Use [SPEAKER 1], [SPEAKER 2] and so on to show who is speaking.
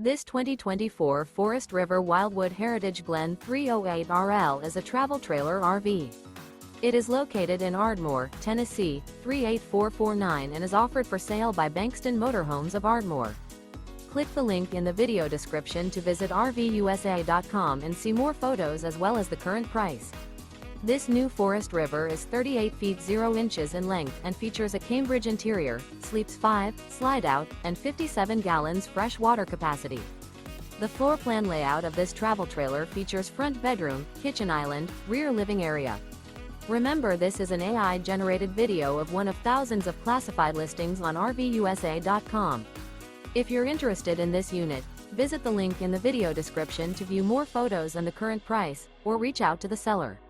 [SPEAKER 1] This 2024 Forest River Wildwood Heritage Glen 308RL is a travel trailer RV. It is located in Ardmore, Tennessee, 38449 and is offered for sale by Bankston Motorhomes of Ardmore. Click the link in the video description to visit RVUSA.com and see more photos as well as the current price. This new Forest River is 38 feet 0 inches in length and features a Cambridge interior, sleeps 5, slide-out, and 57 gallons fresh water capacity. The floor plan layout of this travel trailer features front bedroom, kitchen island, rear living area. Remember, this is an AI-generated video of one of thousands of classified listings on RVUSA.com. If you're interested in this unit, visit the link in the video description to view more photos and the current price, or reach out to the seller.